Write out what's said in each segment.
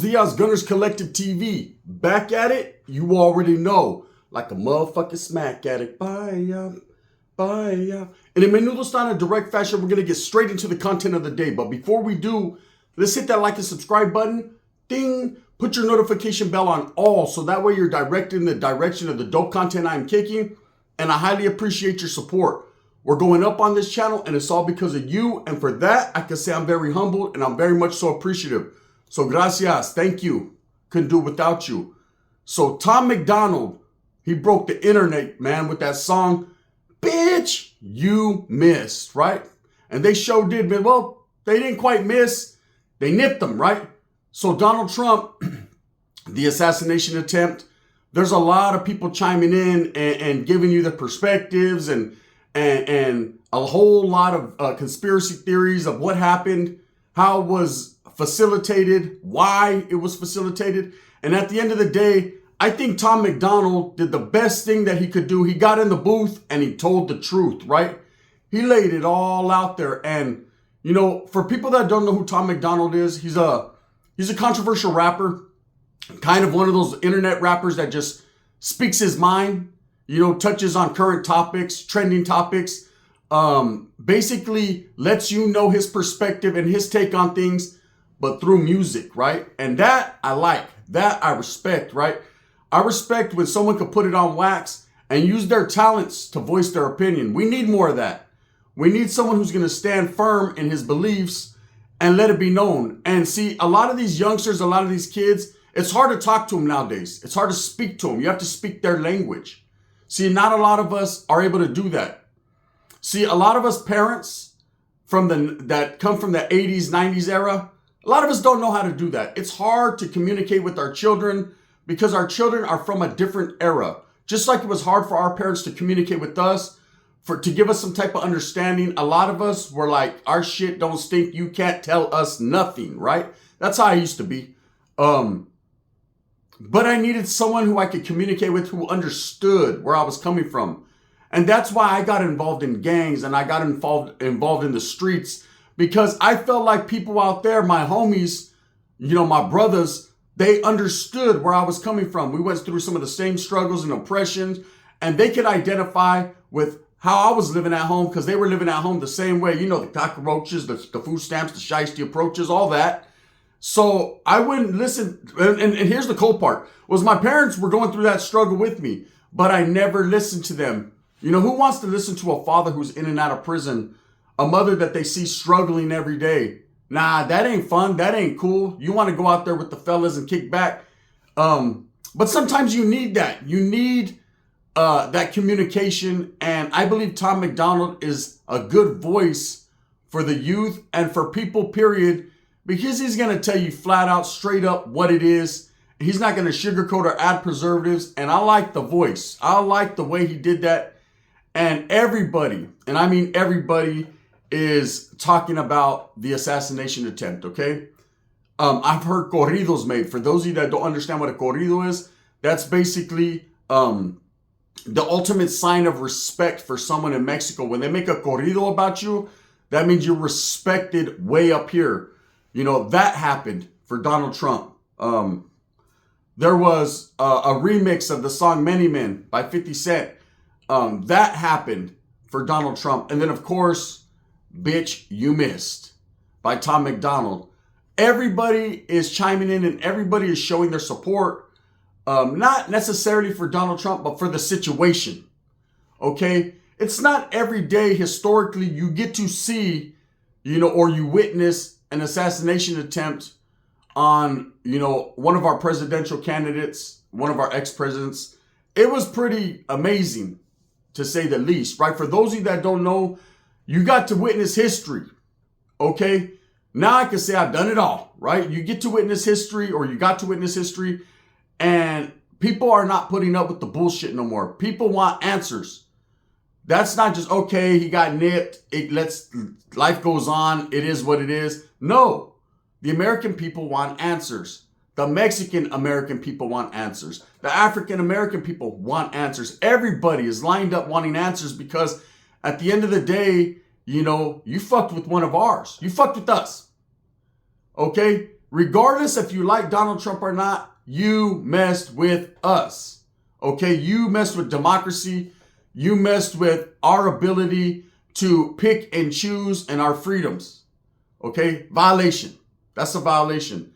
Diaz Gunners Collective TV. Back at it, you already know. Like a motherfucking smack addict. Bye. And in Menudo Style in direct fashion, we're going to get straight into the content of the day. But before we do, let's hit that like and subscribe button. Ding. Put your notification bell on all so that way you're directed in the direction of the dope content I'm kicking. And I highly appreciate your support. We're going up on this channel and it's all because of you. And for that, I can say I'm very humbled and I'm very much so appreciative. So gracias. Thank you. Couldn't do it without you. So Tom McDonald, he broke the internet, man, with that song, Bitch, You Missed, right? And they sure did, man. Well, they didn't quite miss. They nipped them, right? So Donald Trump, the assassination attempt, there's a lot of people chiming in and giving you the perspectives and a whole lot of conspiracy theories of what happened, how it was facilitated, why it was facilitated. And at the end of the day, I think Tom McDonald did the best thing that he could do. He got in the booth and he told the truth, right? He laid it all out there. And, you know, for people that don't know who Tom McDonald is, he's a controversial rapper, kind of one of those internet rappers that just speaks his mind, you know, touches on current topics, trending topics, basically lets you know his perspective and his take on things, but through music, right? And that I like, that I respect, right? I respect when someone could put it on wax and use their talents to voice their opinion. We need more of that. We need someone who's going to stand firm in his beliefs and let it be known. And see, a lot of these youngsters, a lot of these kids, it's hard to talk to them nowadays. It's hard to speak to them. You have to speak their language. See, not a lot of us are able to do that. See, a lot of us parents that come from the 80s, 90s era, a lot of us don't know how to do that. It's hard to communicate with our children because our children are from a different era. Just like it was hard for our parents to communicate with us, to give us some type of understanding. A lot of us were like, our shit don't stink. You can't tell us nothing, right? That's how I used to be. But I needed someone who I could communicate with who understood where I was coming from. And that's why I got involved in gangs and I got involved in the streets, because I felt like people out there, my homies, you know, my brothers, they understood where I was coming from. We went through some of the same struggles and oppressions, and they could identify with how I was living at home because they were living at home the same way. You know, the cockroaches, the food stamps, the shiesty approaches, all that. So I wouldn't listen. And here's the cool part, was my parents were going through that struggle with me, but I never listened to them. You know, who wants to listen to a father who's in and out of prison, a mother that they see struggling every day? Nah, that ain't fun. That ain't cool. You want to go out there with the fellas and kick back. But sometimes you need that. You need that communication. And I believe Tom McDonald is a good voice for the youth and for people, period, because he's going to tell you flat out, straight up what it is. He's not going to sugarcoat or add preservatives. And I like the voice. I like the way he did that. And everybody, and I mean everybody, is talking about the assassination attempt, okay? I've heard corridos made. For those of you that don't understand what a corrido is, that's basically the ultimate sign of respect for someone in Mexico. When they make a corrido about you, that means you're respected way up here. You know, that happened for Donald Trump. There was a remix of the song Many Men by 50 Cent. That happened for Donald Trump. And then, of course, Bitch, You Missed by Tom McDonald. Everybody is chiming in and everybody is showing their support. Not necessarily for Donald Trump, but for the situation. Okay? It's not every day historically you get to see, you know, or you witness an assassination attempt on, you know, one of our presidential candidates, one of our ex-presidents. It was pretty amazing, to say the least, right? For those of you that don't know, you got to witness history, okay? Now I can say I've done it all, right? You get to witness history, or you got to witness history, and people are not putting up with the bullshit no more. People want answers. That's not just, okay, he got nipped, life goes on, it is what it is. No, the American people want answers. The Mexican American people want answers. The African American people want answers. Everybody is lined up wanting answers because at the end of the day, you know, you fucked with one of ours. You fucked with us. Okay? regardless if you like Donald Trump or not, you messed with us. Okay, you messed with democracy. You messed with our ability to pick and choose and our freedoms. Okay, violation. That's a violation.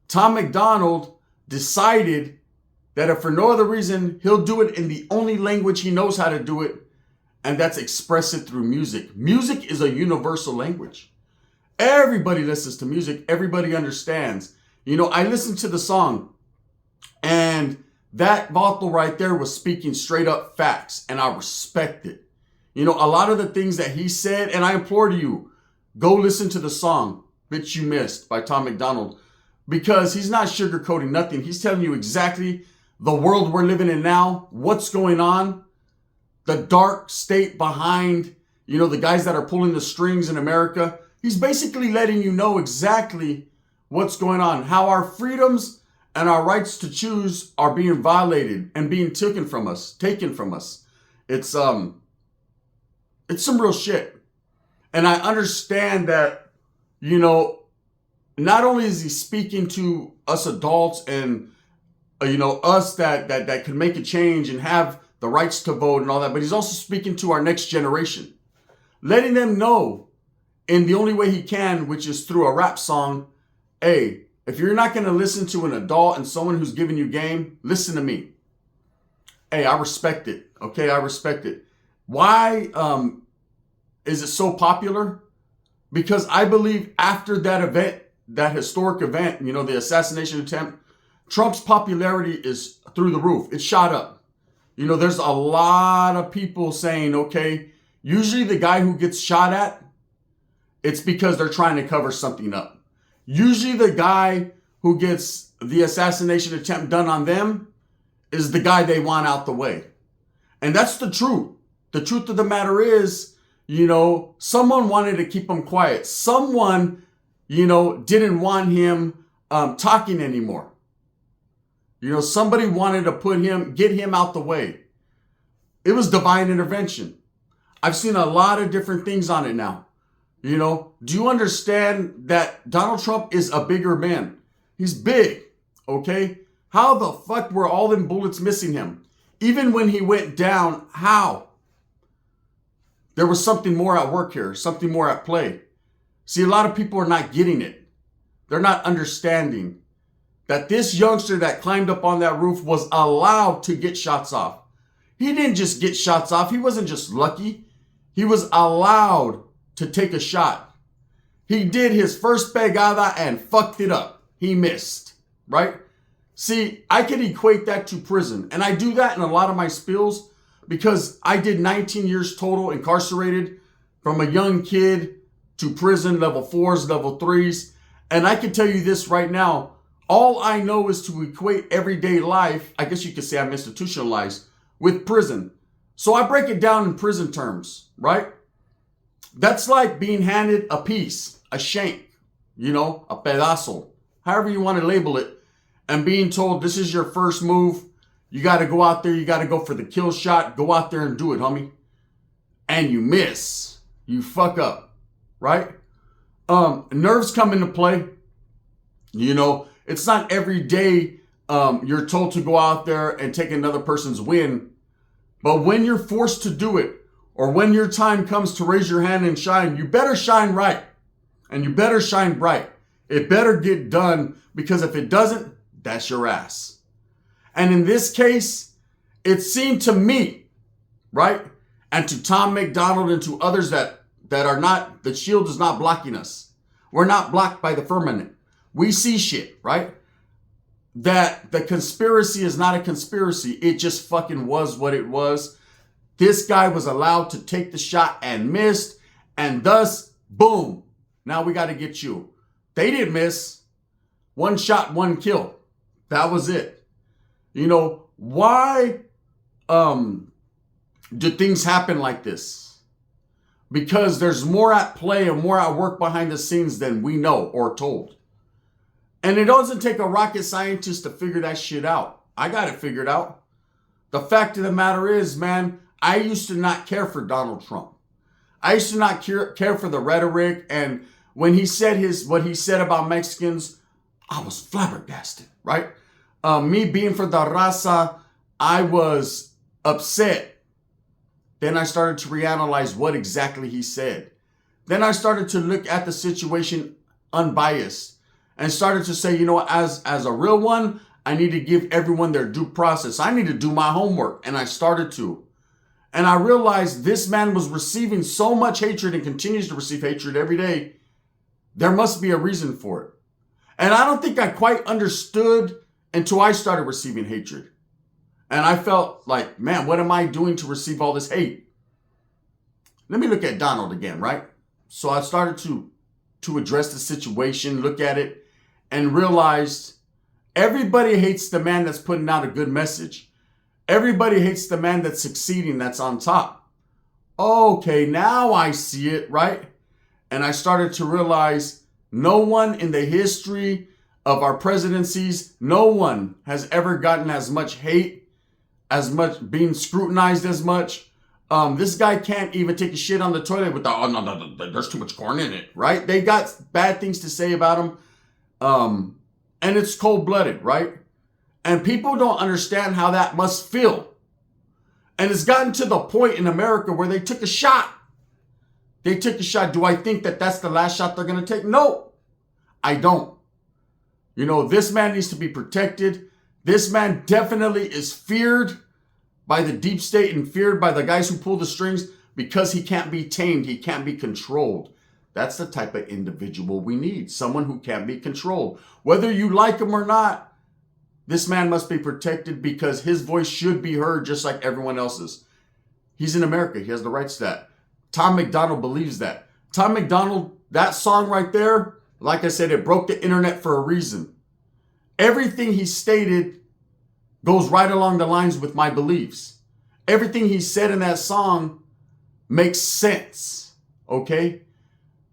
Tom McDonald decided that if for no other reason, he'll do it in the only language he knows how to do it, and that's express it through music. Music is a universal language. Everybody listens to music. Everybody understands. You know, I listened to the song, and that vocal right there was speaking straight up facts, and I respect it. You know, a lot of the things that he said, and I implore you, go listen to the song, Bitch You Missed by Tom McDonald, because he's not sugarcoating nothing. He's telling you exactly the world we're living in now, what's going on, the dark state behind, you know, the guys that are pulling the strings in America. He's basically letting you know exactly what's going on, how our freedoms and our rights to choose are being violated and being taken from us. It's some real shit. And I understand that, you know, not only is he speaking to us adults and, you know, us that can make a change and have the rights to vote and all that, but he's also speaking to our next generation, letting them know in the only way he can, which is through a rap song, hey, if you're not going to listen to an adult and someone who's giving you game, listen to me. Hey, I respect it. Okay, I respect it. Why is it so popular? Because I believe after that event, that historic event, you know, the assassination attempt, Trump's popularity is through the roof. It shot up. You know, there's a lot of people saying, okay, usually the guy who gets shot at, it's because they're trying to cover something up. Usually the guy who gets the assassination attempt done on them is the guy they want out the way. And that's the truth. The truth of the matter is, you know, someone wanted to keep him quiet. Someone, you know, didn't want him talking anymore. You know, somebody wanted to get him out the way. It was divine intervention. I've seen a lot of different things on it now. You know, do you understand that Donald Trump is a bigger man? He's big, okay? How the fuck were all them bullets missing him? Even when he went down, how? There was something more at work here, something more at play. See, a lot of people are not getting it. They're not understanding that this youngster that climbed up on that roof was allowed to get shots off. He didn't just get shots off. He wasn't just lucky. He was allowed to take a shot. He did his first pegada and fucked it up. He missed, right? See, I can equate that to prison. And I do that in a lot of my spills because I did 19 years total incarcerated from a young kid to prison, level 4s, level 3s. And I can tell you this right now. All I know is to equate everyday life, I guess you could say I'm institutionalized, with prison. So I break it down in prison terms, right? That's like being handed a piece, a shank, you know, a pedazo, however you want to label it, and being told this is your first move. You got to go out there. You got to go for the kill shot. Go out there and do it, homie. And you miss. You fuck up, right? Nerves come into play. You know, it's not every day you're told to go out there and take another person's win. But when you're forced to do it, or when your time comes to raise your hand and shine, you better shine right. And you better shine bright. It better get done, because if it doesn't, that's your ass. And in this case, it seemed to me, right? And to Tom McDonald and to others that are not, the shield is not blocking us. We're not blocked by the firmament. We see shit, right? That the conspiracy is not a conspiracy. It just fucking was what it was. This guy was allowed to take the shot and missed, and thus, boom, now we got to get you. They didn't miss. One shot, one kill. That was it. You know, why do things happen like this? Because there's more at play and more at work behind the scenes than we know or told. And it doesn't take a rocket scientist to figure that shit out. I got it figured out. The fact of the matter is, man, I used to not care for Donald Trump. I used to not care for the rhetoric. And when he said what he said about Mexicans, I was flabbergasted, right? Me being for the raza, I was upset. Then I started to reanalyze what exactly he said. Then I started to look at the situation unbiased and started to say, as a real one, I need to give everyone their due process. I need to do my homework. And I started to. And I realized this man was receiving so much hatred and continues to receive hatred every day. There must be a reason for it. And I don't think I quite understood until I started receiving hatred. And I felt like, man, what am I doing to receive all this hate? Let me look at Donald again, right? So I started to address the situation, look at it, and realized everybody hates the man that's putting out a good message. Everybody hates the man that's succeeding, that's on top. Okay, now I see it, right? And I started to realize no one in the history of our presidencies, no one has ever gotten as much hate, as much being scrutinized as much. This guy can't even take a shit on the toilet with no, there's too much corn in it, right? They got bad things to say about him. And it's cold-blooded, right? And people don't understand how that must feel. And it's gotten to the point in America where they took a shot. They took a shot. Do I think that that's the last shot they're going to take? No, I don't. This man needs to be protected. This man definitely is feared by the deep state and feared by the guys who pull the strings because he can't be tamed. He can't be controlled. That's the type of individual we need. Someone who can't be controlled. Whether you like him or not, this man must be protected because his voice should be heard just like everyone else's. He's in America. He has the rights to that. Tom McDonald believes that. Tom McDonald, that song right there, like I said, it broke the internet for a reason. Everything he stated goes right along the lines with my beliefs. Everything he said in that song makes sense, okay?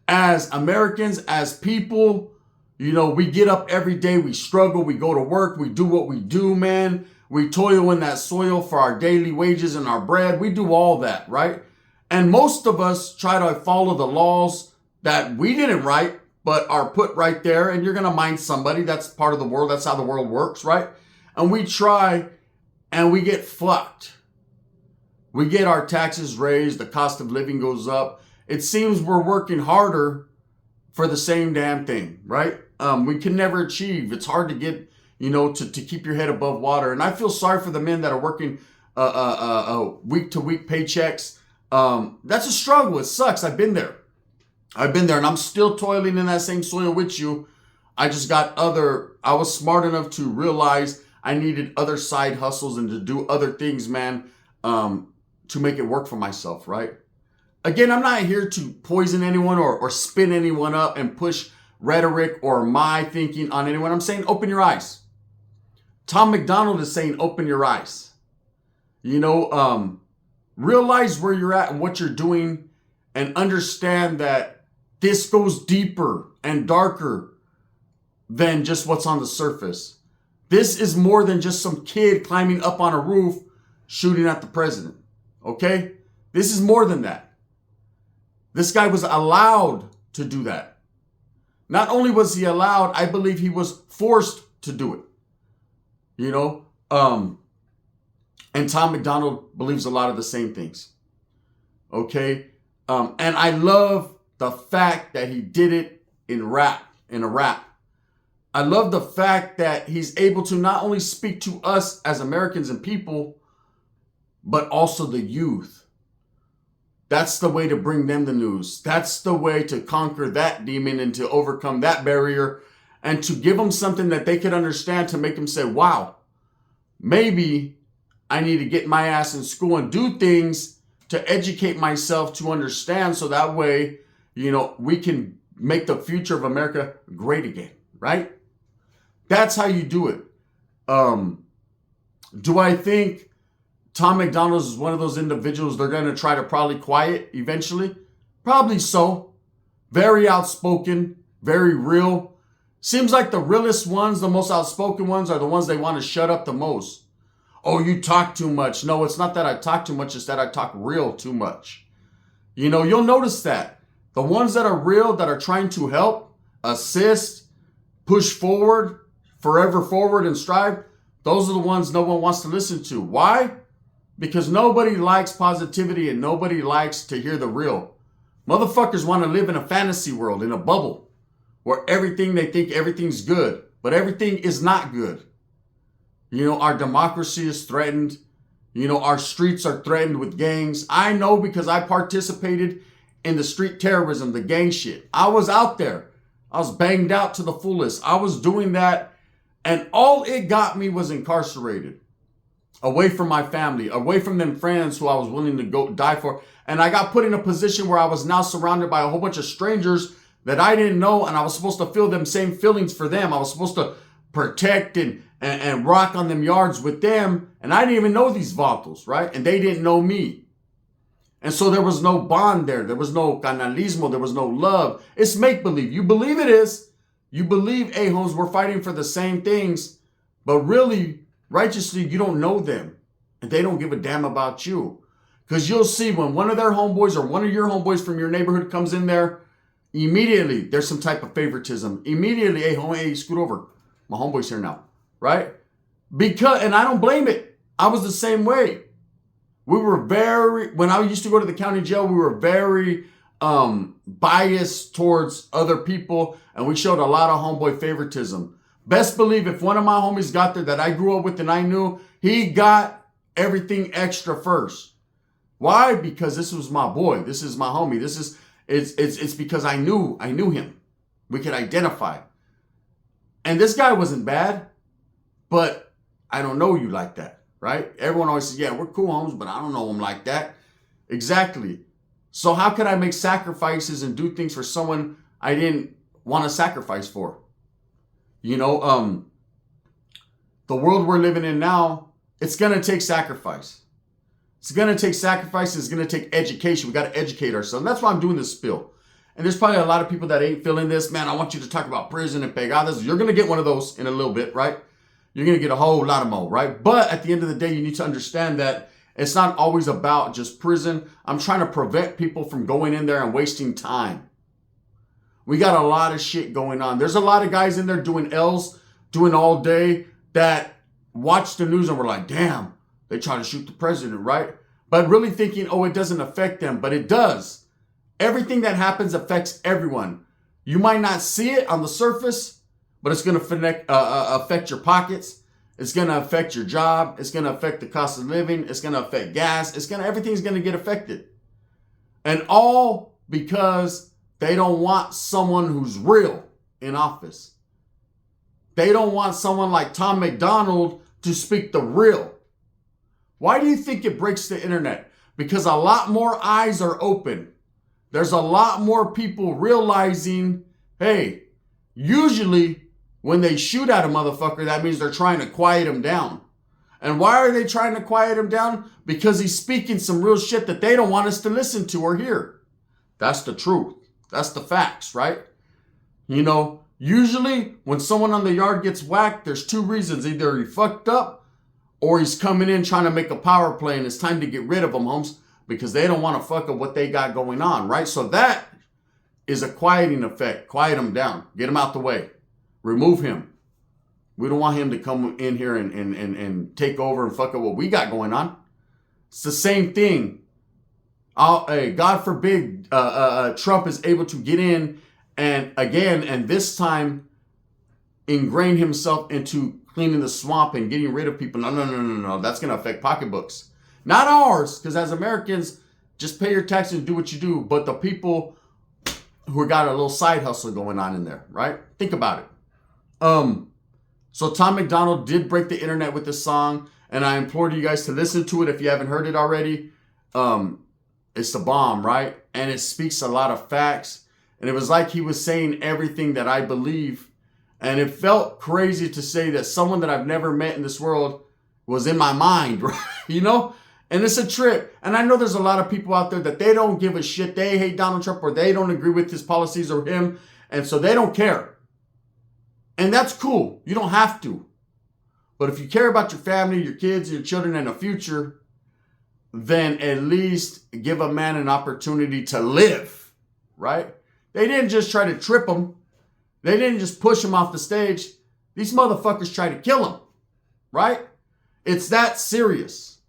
As Americans, as people, we get up every day, we struggle, we go to work, we do what we do, man. We toil in that soil for our daily wages and our bread. We do all that, right? And most of us try to follow the laws that we didn't write, but are put right there. And you're going to mind somebody. That's part of the world. That's how the world works, right? And we try and we get fucked. We get our taxes raised. The cost of living goes up. It seems we're working harder for the same damn thing, right? We can never achieve. It's hard to get, to keep your head above water. And I feel sorry for the men that are working week to week paychecks. That's a struggle. It sucks. I've been there and I'm still toiling in that same soil with you. I was smart enough to realize I needed other side hustles and to do other things, man, to make it work for myself, right? Again, I'm not here to poison anyone or spin anyone up and push rhetoric or my thinking on anyone. I'm saying open your eyes. Tom McDonald is saying open your eyes. Realize where you're at and what you're doing and understand that this goes deeper and darker than just what's on the surface. This is more than just some kid climbing up on a roof shooting at the president, okay? This is more than that. This guy was allowed to do that. Not only was he allowed, I believe he was forced to do it. And Tom McDonald believes a lot of the same things. Okay? And I love the fact that he did it in a rap. I love the fact that he's able to not only speak to us as Americans and people, but also the youth. That's the way to bring them the news. That's the way to conquer that demon and to overcome that barrier and to give them something that they could understand to make them say, wow, maybe I need to get my ass in school and do things to educate myself to understand so that way, we can make the future of America great again, right? That's how you do it. Do I think Tom McDonald is one of those individuals they're going to try to probably quiet eventually? Probably so. Very outspoken, very real. Seems like the realest ones, the most outspoken ones are the ones they want to shut up the most. Oh, you talk too much. No, it's not that I talk too much. It's that I talk real too much. You'll notice that. The ones that are real, that are trying to help, assist, push forward, forever forward and strive, those are the ones no one wants to listen to. Why? Because nobody likes positivity and nobody likes to hear the real. Motherfuckers want to live in a fantasy world, in a bubble, where they think everything's good, but everything is not good. Our democracy is threatened. Our streets are threatened with gangs. I know because I participated in the street terrorism, the gang shit. I was out there. I was banged out to the fullest. I was doing that, and all it got me was incarcerated. Away from my family, away from them friends who I was willing to go die for. And I got put in a position where I was now surrounded by a whole bunch of strangers that I didn't know, and I was supposed to feel them same feelings for them. I was supposed to protect and rock on them yards with them, and I didn't even know these vatos, right? And they didn't know me. And so there was no bond there. There was no canalismo. There was no love. It's make-believe. You believe it is. You believe, a-holes, we're fighting for the same things, but really, righteously, you don't know them, and they don't give a damn about you. Because you'll see when one of their homeboys or one of your homeboys from your neighborhood comes in there, immediately there's some type of favoritism. Immediately, hey, scoot over. My homeboy's here now, right? And I don't blame it. I was the same way. When I used to go to the county jail, we were very biased towards other people, and we showed a lot of homeboy favoritism. Best believe if one of my homies got there that I grew up with and I knew, he got everything extra first. Why? Because this was my boy. This is my homie. It's because I knew him. We could identify. And this guy wasn't bad, but I don't know you like that, right? Everyone always says, yeah, we're cool homies, but I don't know him like that. Exactly. So how could I make sacrifices and do things for someone I didn't want to sacrifice for? The world we're living in now, it's going to take sacrifice. It's going to take sacrifice. It's going to take education. We got to educate ourselves. And that's why I'm doing this spill. And there's probably a lot of people that ain't feeling this. Man, I want you to talk about prison and pegadas. You're going to get one of those in a little bit, right? You're going to get a whole lot of more, right? But at the end of the day, you need to understand that it's not always about just prison. I'm trying to prevent people from going in there and wasting time. We got a lot of shit going on. There's a lot of guys in there doing L's, doing all day, that watch the news and were like, damn, they try to shoot the president, right? But really thinking, it doesn't affect them. But it does. Everything that happens affects everyone. You might not see it on the surface, but it's going to affect your pockets. It's going to affect your job. It's going to affect the cost of living. It's going to affect gas. Everything's going to get affected. And all because they don't want someone who's real in office. They don't want someone like Tom McDonald to speak the real. Why do you think it breaks the internet? Because a lot more eyes are open. There's a lot more people realizing, hey, usually when they shoot at a motherfucker, that means they're trying to quiet him down. And why are they trying to quiet him down? Because he's speaking some real shit that they don't want us to listen to or hear. That's the truth. That's the facts, right? Usually when someone on the yard gets whacked, there's two reasons. Either he fucked up or he's coming in trying to make a power play and it's time to get rid of them, homes, because they don't want to fuck up what they got going on, right? So that is a quieting effect. Quiet him down. Get him out the way. Remove him. We don't want him to come in here and take over and fuck up what we got going on. It's the same thing. God forbid Trump is able to get in and this time ingrain himself into cleaning the swamp and getting rid of people. No. That's going to affect pocketbooks. Not ours, because as Americans, just pay your taxes and do what you do. But the people who got a little side hustle going on in there, right? Think about it. So Tom McDonald did break the internet with this song, and I implore you guys to listen to it if you haven't heard it already. It's the bomb, right? And it speaks a lot of facts. And it was like he was saying everything that I believe. And it felt crazy to say that someone that I've never met in this world was in my mind, right? And it's a trip. And I know there's a lot of people out there that they don't give a shit. They hate Donald Trump or they don't agree with his policies or him. And so they don't care. And that's cool. You don't have to. But if you care about your family, your kids, your children, and the future, then at least give a man an opportunity to live, right? They didn't just try to trip him. They didn't just push him off the stage. These motherfuckers tried to kill him, right? It's that serious.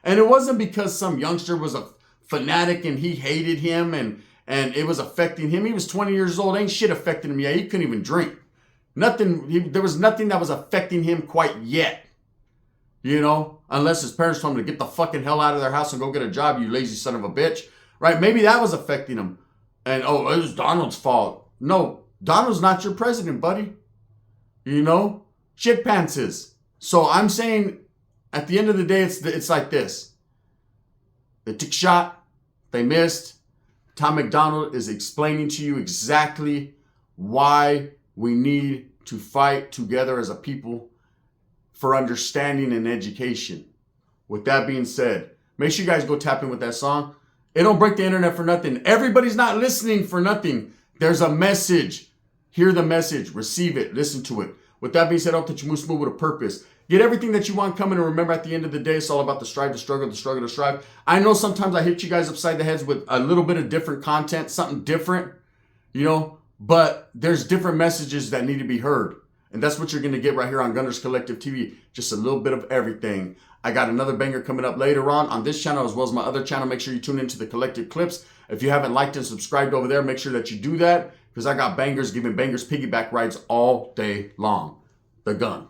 And it wasn't because some youngster was a fanatic and he hated him and it was affecting him. He was 20 years old. Ain't shit affecting him yet. He couldn't even drink. There was nothing that was affecting him quite yet. You know, unless his parents told him to get the fucking hell out of their house and go get a job, you lazy son of a bitch. Right? Maybe that was affecting him. And, oh, it was Donald's fault. No, Donald's not your president, buddy. You know? Shit pants is. So I'm saying, at the end of the day, it's like this. They took a shot. They missed. Tom McDonald is explaining to you exactly why we need to fight together as a people for understanding and education. With that being said, make sure you guys go tap in with that song. It don't break the internet for nothing. Everybody's not listening for nothing. There's a message. Hear the message. Receive it. Listen to it. With that being said, I hope that you move smooth with a purpose. Get everything that you want coming, and remember, at the end of the day, it's all about the strive, the struggle, the struggle, the strive. I know sometimes I hit you guys upside the heads with a little bit of different content, something different, you know, but there's different messages that need to be heard. And that's what you're going to get right here on Gunners Collective TV. Just a little bit of everything. I got another banger coming up later on this channel as well as my other channel. Make sure you tune into the Collective Clips. If you haven't liked and subscribed over there, make sure that you do that because I got bangers giving bangers piggyback rides all day long. The Gun.